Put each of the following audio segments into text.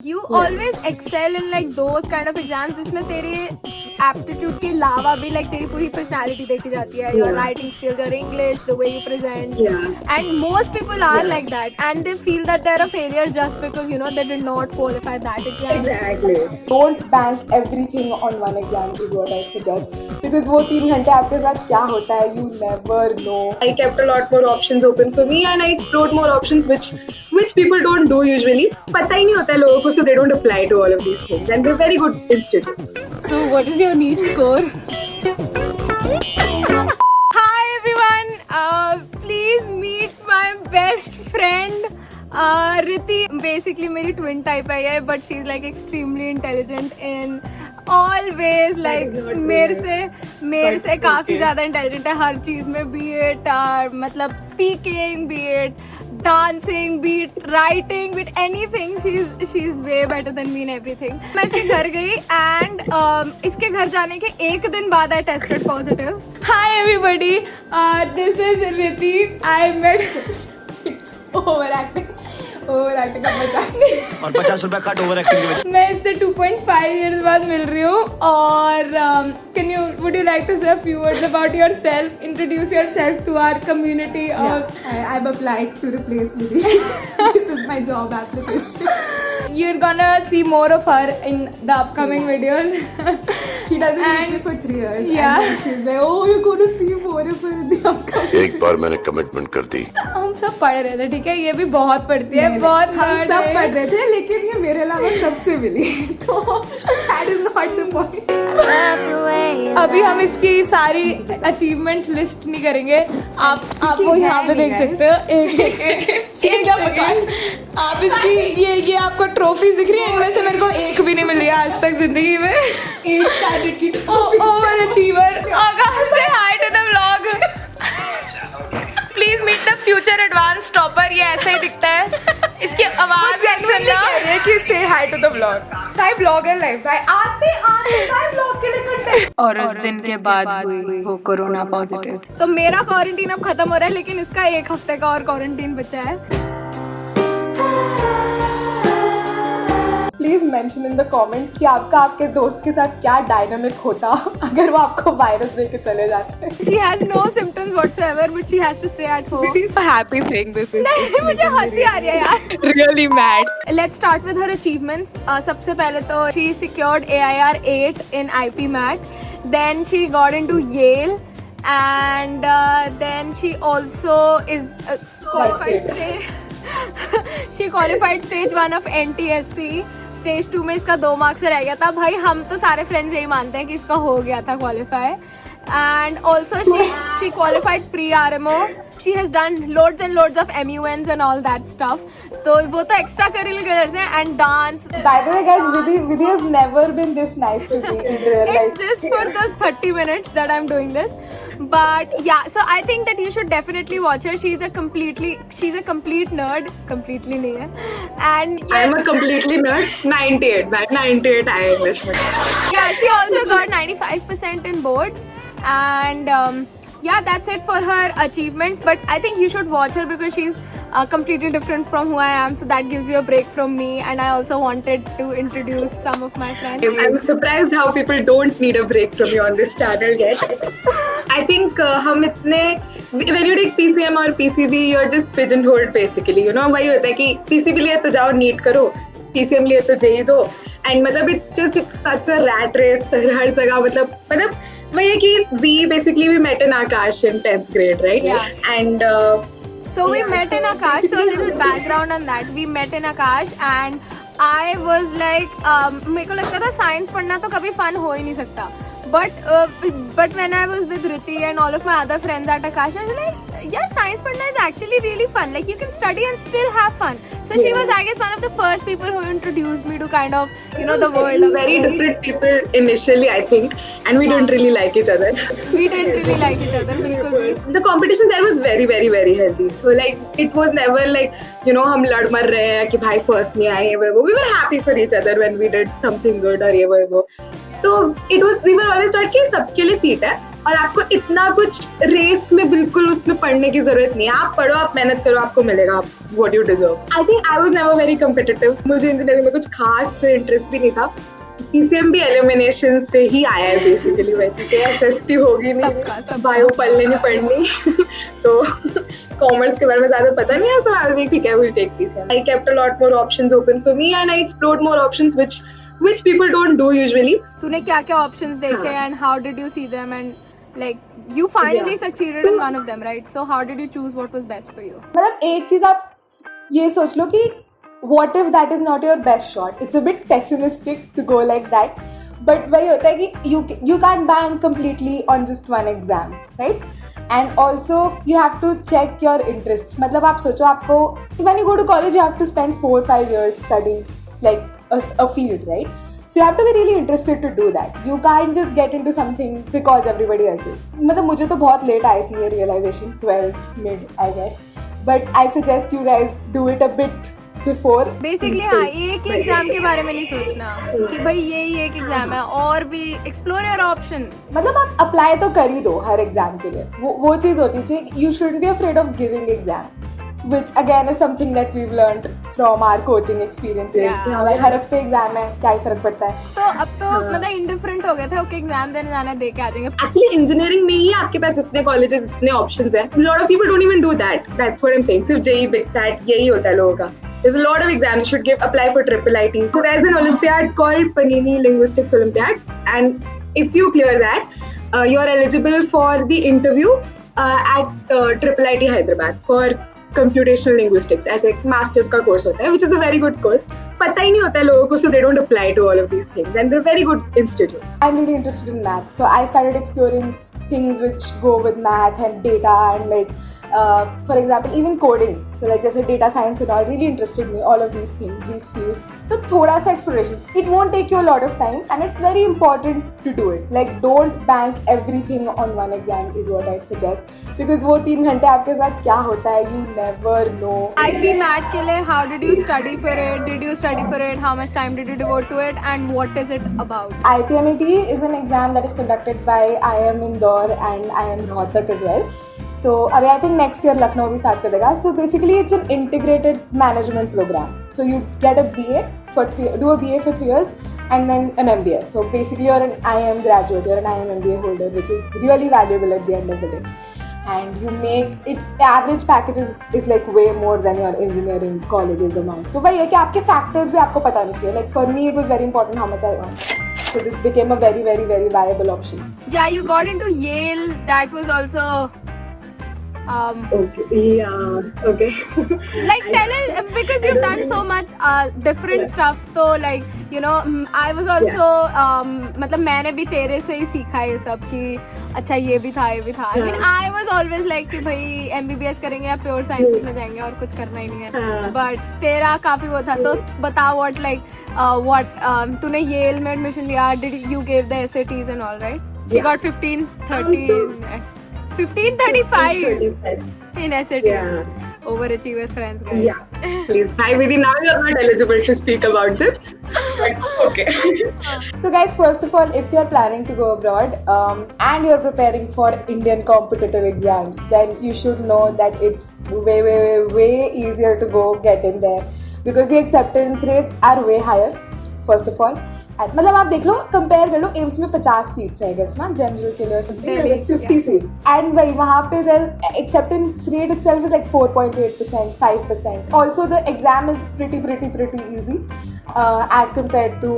You always excel in like those kind of exams जिसमें तेरे aptitude के अलावा भी like तेरी पूरी personality देखी जाती है, your writing skills, your English, the way you present, and most people are like that, and they feel that they're a failure just because you know they did not qualify that exam. Exactly. Don't bank everything on one exam is what I suggest, because वो 3 घंटे आपके साथ क्या होता है you never know. I kept a lot more options open for me and I explored more options which people don't do usually. पता ही नहीं होता है लोगों को, so they don't apply to all of these things, and they're very good institutes. So what is your NEET score? Hi everyone, please meet my best friend Riti. Basically मेरी twin type है, but she's like extremely intelligent in all ways. Like मेरे से काफी ज़्यादा intelligent है हर चीज़ में, be it मतलब speaking, be it dancing, be it writing, be it anything. She's way better than me in everything. मैं इसके घर गई and इसके घर जाने के एक दिन बाद I tested positive. Hi everybody, this is Riti. I met overacting का मजाक और 50 रुपया कट ओवर एक्टिंग के वजह। मैं इससे 2.5 years बाद मिल रही हूँ और would you like to say a few words about yourself? Introduce yourself to our community. I'm applied to replace Vidhi. This is my job application. You're gonna see more of her in the upcoming videos. She doesn't meet me for 3 years. Yeah. And then she's like, oh, you're gonna see more of her in the upcoming. एक बार मैंने commitment कर दी। हम सब पढ़ रहे थे, ठीक है, ये भी बहुत पढ़ती है, बहुत हम सब पढ़ रहे थे, लेकिन ये मेरे अलावा सबसे मिली, तो that is not the point. अभी हम इसकी सारी अचीवमेंट्स लिस्ट नहीं करेंगे, आप वो यहाँ पे देख सकते हो एक क्या पता आप इसकी ये आपको ट्रॉफीज दिख रही है, इनमें से मेरे को एक भी नहीं मिली है आज तक जिंदगी में। 8 स्टैंडर्ड की ओवर अचीवर। आकाश से hi to the vlog. Please meet the future advance topper. ये ऐसे ही दिखता है, इसकी आवाज सुनना कि से हाय टू द व्लॉग। भाई ब्लॉगर लाइफ भाई आते भाई ब्लॉग के लिए कंटेंट। और उस दिन के बाद हुई वो कोरोना पॉजिटिव। तो मेरा क्वारंटीन अब खत्म हो रहा है, लेकिन इसका 1 हफ्ते का और क्वारंटीन बचा है। Please mention in the comments कि आपका आपके दोस्त के साथ क्या डायनामिक होता अगर वो आपको वायरस देके चले जाते। She has no symptoms whatsoever, but she has to stay at home. She's so happy saying this. नहीं, मुझे हंसी आ रही है यार। Really mad. Let's start with her achievements. सबसे पहले तो she secured AIR 8 in IP MAT. Then she got into Yale, and then she also is qualified. She qualified stage 1 of NTSC. Stage 2 में इसका 2 मार्क्स से रह गया था। भाई हम तो सारे फ्रेंड्स यही मानते हैं कि इसका हो गया था qualify. And also she qualified pre RMO. She has done loads and loads of MUNs and all that stuff. तो वो तो एक्स्ट्रा करिकुलर्स हैं and dance. By the way guys, Vidhi has never been this nice to me in real life. It's just for those 30 minutes that I'm doing this. But yeah, so I think that you should definitely watch her. She's a complete nerd. Completely नहीं है. And I'm a completely nerd. 98 by 98 I English में. yeah, she also got 95% in boards, and yeah, that's it for her achievements. But I think you should watch her because she's completely different from who I am, so that gives you a break from me. And I also wanted to introduce some of my friends. I'm surprised how people don't need a break from you on this channel yet. I think हम इतने when you take PCM और PCB, you're just pigeonholed basically. You know, वही होता है कि PCB लिए तो जाओ नीट करो, PCM लिए तो JEE दो, and मतलब it's just such a rat race हर जगह। मतलब वही है कि we basically we met in Akash in 10th grade, right? Yeah. And so we met in Akash. So a little background on that. We met in Akash and I was like, मेरे को लगता था science पढ़ना तो कभी fun हो ही नहीं सकता. But when I was with Riti and all of my other friends at Akash, I was like, yeah, science पढ़ना is actually really fun. Like you can study and still have fun. So she was, I guess, one of the first people who introduced me to kind of, you know, the world of very different people initially, I think, and we didn't really like each other. We didn't really like each other. बिल्कुल भी. The competition there was very, very, very healthy. So like it was never like, you know, हम लड़ मर रहे हैं कि भाई first नहीं आए ये वो. We were happy for each other when we did something good और ये वो. तो it was, we were always taught कि सबके लिए सीट है और आपको इतना कुछ रेस में बिल्कुल उसमें पढ़ने की जरूरत नहीं है. आप पढ़ो, आप मेहनत करो, आपको मिलेगा what you deserve. I think I was never very competitive. मुझे इंजीनियरिंग में कुछ खास इंटरेस्ट भी नहीं था. PCM भी एलिमिनेशन से ही आया है बेसिकली. वैसे तो SST होगी नहीं, बायो पढ़ लेनी पढ़नी तो कॉमर्स के बारे में ज्यादा पता नहीं है. So I was like, ठीक है, we'll take PCM. I kept a lot more options open for me and I explored more options which people don't do usually. तूने क्या क्या ऑप्शंस देखे and how did you see them and like you finally succeeded in one of them, right? So how did you choose what was best for you? मतलब एक चीज आप ये सोच लो कि what if that is not your best shot? It's a bit pessimistic to go like that. But वही होता है कि you can't bank completely on just one exam, right? And also you have to check your interests. मतलब आप सोचो आपको when you go to college you have to spend 4-5 years studying like a field, right? So you have to be really interested to do that. You can't just get into something because everybody else is. मतलब मुझे तो बहुत late आई थी ये realization, 12th mid I guess. But I suggest you guys do it a bit before. Basically हाँ, एक exam के बारे में नहीं सोचना कि भाई यही एक एग्जाम है, और भी एक्सप्लोर योर ऑप्शंस. मतलब आप अप्लाई तो कर ही दो हर एग्जाम के लिए. वो चीज होती चाहिए. You shouldn't be afraid of giving exams, which again is something that we've learned from our coaching experiences. कि हमारे हर हफ्ते एग्जाम है, क्या ही फर्क पड़ता है. तो अब तो मतलब इंडिफरेंट हो गए थे. ओके, एग्जाम देने जाना है, दे के आ जाएंगे. Actually, engineering में ही आपके पास इतने colleges, इतने options हैं. A lot of people don't even do that. That's what I'm saying. सिर्फ JEE, BITSAT यही होता है लोगों का. There's a lot of exams you should apply for IIIT. So there's an Olympiad called Panini Linguistics Olympiad, and if you clear that, you're eligible for the interview at IIIT Hyderabad for computational linguistics as a master's का course होता है, which is a very good course. पता ही नहीं होता है लोगों को, so they don't apply to all of these things, and they're very good institutes. I'm really interested in math, so I started exploring things which go with math and data and like for example even coding. So like जैसे data science and all really interested me, all of these things, these fields. तो थोड़ा सा exploration. It won't take you a lot of time and it's very important to do it. Like don't bank everything on one exam is what I'd suggest, because वो 3 घंटे आपके साथ क्या होता है you never know. IB MAT के लिए how did you study for it? Did you study for it? How much time did you devote to it? And what is it about? IPMAT is an exam that is conducted by IIM Indore and IIM Rohtak as well. तो अभी I think next year Lucknow भी start कर देगा. So basically it's an integrated management programme. So you get a BA for 3 years and then an MBA. So basically you're an IIM graduate, you're an IIM MBA holder, which is really valuable at the end of the day. And you make its average package is like way more than your engineering college's amount. तो वही है कि आपके factors भी आपको पता होने चाहिए. Like for me it was very important how much I earned. So this became a very very very viable option. Yeah, you got into Yale. That was also Okay. Yeah. Okay. like tell us, because you've done so much different stuff. So like you know, I was also मतलब मैंने भी तेरे से ही सीखा ये सब कि अच्छा ये भी था. I mean I was always like कि भाई MBBS करेंगे या प्योर साइंसेस में जाएंगे और कुछ करना ही नहीं है. But तेरा काफी वो था. तो बता what तूने Yale में एडमिशन लिया. Did you gave the SATs and all, right? You got 1535 in SAT. Yeah. Overachiever friends, guys. Yeah. Please, bye Vidhi. Now you're not eligible to speak about this. But okay. So guys, first of all, if you're planning to go abroad and you're preparing for Indian competitive exams, then you should know that it's way easier to go get in there, because the acceptance rates are way higher, first of all. मतलब आप देख लो, compare कर लो, AIIMS में 50 seats है guess ना, general के लिए something like 50 seats, and वही वहाँ पे the acceptance rate itself is like 4.8%, 5%. Also the exam is pretty easy as compared to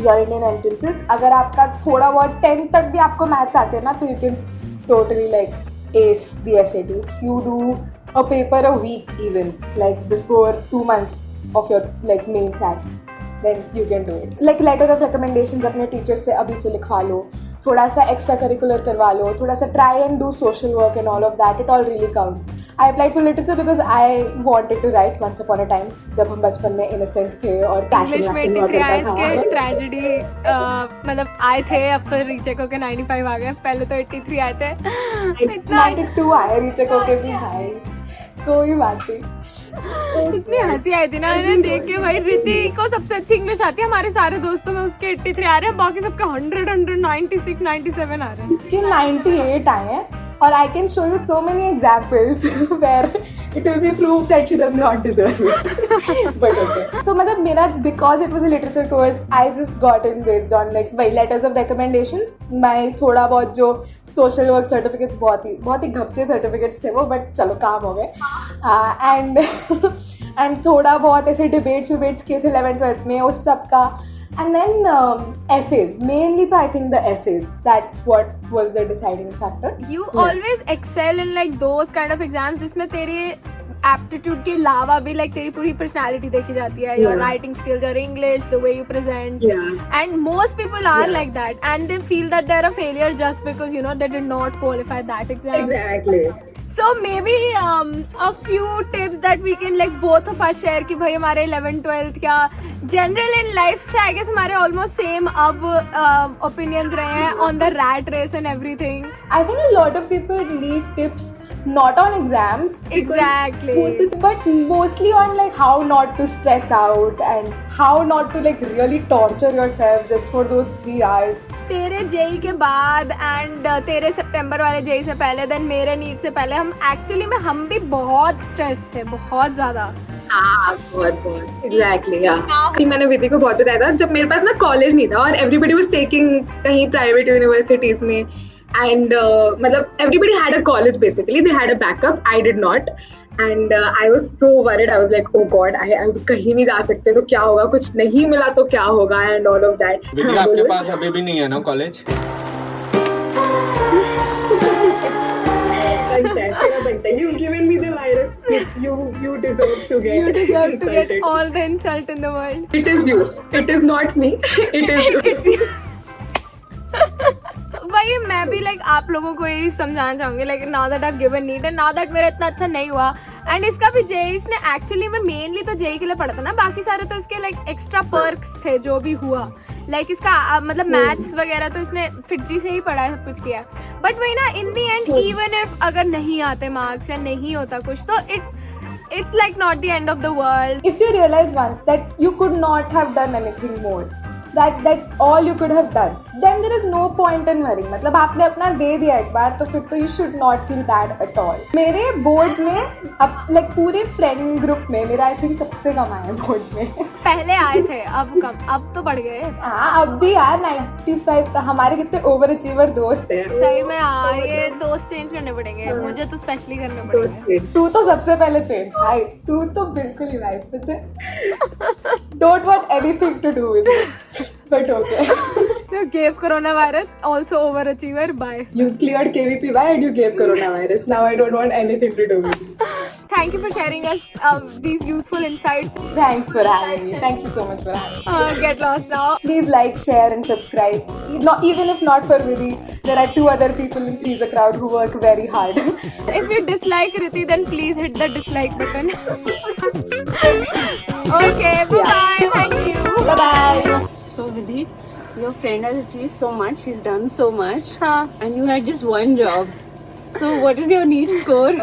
your Indian entrances. अगर आपका थोड़ा बहुत 10 तक भी आपको मैथ्स आते हैं ना, तो you can totally like ace the SATs. You do a paper a week even, like before 2 months of your like main SATs. Then you can do it. Like letter of recommendations अपने teacher से अभी से लिखवा लो, थोड़ा सा extra curricular करवा लो, थोड़ा सा try and do social work and all of that. It all really counts. I applied for literature because I wanted to write once upon a time, जब हम बचपन में innocent थे और passion English में हुआ 83 करता आए था. थे. ट्रेजेडी मतलब आए थे, अब तो रीचेक होके 95 आ गए. पहले तो 83 आए थे. 92 आए रीचेक होके भी भाई. कोई बात नहीं. इतनी हंसी आई थी ना इन्हें देख के भाई. रिति को सबसे अच्छी इंग्लिश आती है, हमारे सारे दोस्तों में उसके 83 आ रहे हैं, बाकी सबके 100, 96, 97 आ रहे हैं. इसके 98 आए हैं और I can show you so many examples where it will be proved that she does not deserve it. But okay. So मतलब मेरा, because it was a literature course, I just got in based on like वही letters of recommendations. मैं थोड़ा बहुत जो social work certificates बहुत ही घपचे certificates थे वो, but चलो काम हो गए. And थोड़ा बहुत ऐसे debates किए थे 11th 12th में उस सब का. And then essays, mainly तो I think the essays, that's what was the deciding factor. You always excel in like those kind of exams जिसमें तेरे aptitude के अलावा भी like तेरी पूरी personality देखी जाती है, your writing skills, your English, the way you present. And most people are like that, and they feel that they're a failure just because you know they did not qualify that exam. Exactly. So maybe a few tips that we can like both of us share कि भाई हमारे 11th 12th क्या general in life से I guess हमारे almost same अब opinions रहे हैं on the rat race and everything. I think a lot of people need tips not on exams, Exactly. but mostly on like how not to stress out and how not to like really torture yourself just for those 3 hours. तेरे JEE के बाद and तेरे सितंबर वाले JEE से पहले then मेरे NEET से पहले हम एक्चुअली में हम भी बहुत स्ट्रेस थे, बहुत ज्यादा. हाँ बहुत एग्जैक्टली. मैंने विधि को बहुत बताया था जब मेरे पास ना कॉलेज नहीं था और एवरीबडी वाज टेकिंग कहीं प्राइवेट यूनिवर्सिटीज में, and मतलब everybody had a college basically, they had a backup, I did not, and I was so worried. I was like oh god, I कहीं नहीं जा सकते तो क्या होगा, कुछ नहीं मिला तो क्या होगा and all of that. विधि आपके पास अभी भी नहीं है ना college? You've given me the virus. You deserve to get. You deserve to get all the insult in the world. It is you. It is not me. It is you. It's you. वही मैं भी like आप लोगों को यही समझाना चाहूंगी like now that I have given neat and now that मेरा इतना अच्छा नहीं हुआ एंड इसका भी जेई इसने एक्चुअली में मेनली तो जेई के लिए पढ़ा था ना, बाकी सारे तो इसके लाइक एक्स्ट्रा पर्क्स थे जो भी हुआ लाइक इसका मतलब मैथ्स वगैरह तो इसने फिटजी से ही पढ़ा है, सब कुछ किया. बट वही ना इन दी एंड इवन इफ अगर नहीं आते मार्क्स या नहीं होता कुछ तो it's like not the end of the world. If you realize once that you could not have done anything more, that's all you could have done, then there is no point in worrying. मतलब आपने अपना दे दिया एक बार तो फिर तो you should not feel bad at all. मेरे boards में अब like पूरे friend group में मेरा I think सबसे कम आया है boards में. पहले आए थे अब कम, अब तो बढ़ गए. हाँ अब भी यार 95 का हमारे कितने ओवर अचीवर दोस्त हैं. सही में यार ये दोस्त चेंज करने पड़ेंगे, मुझे तो स्पेशली करने पड़ेंगे. तू तो सबसे पहले चेंज भाई, तू तो बिल्कुल ही वाइफ पे. Don't want anything to do with it. But okay. You gave coronavirus, also overachiever, bye. You cleared KVPY and you gave coronavirus. Now I don't want anything to do with it. Thank you for sharing us these useful insights. Thanks for having me. Thank you so much for having me. Get lost now. Please like, share and subscribe. Even if not for Vidhi, there are 2 other people in Freezer Crowd who work very hard. If you dislike Riti, then please hit the dislike button. Okay, bye. Thank you. Bye-bye. So Vidhi, your friend has achieved so much, she's done so much, हाँ. and you had just one job. So what is your NEET score?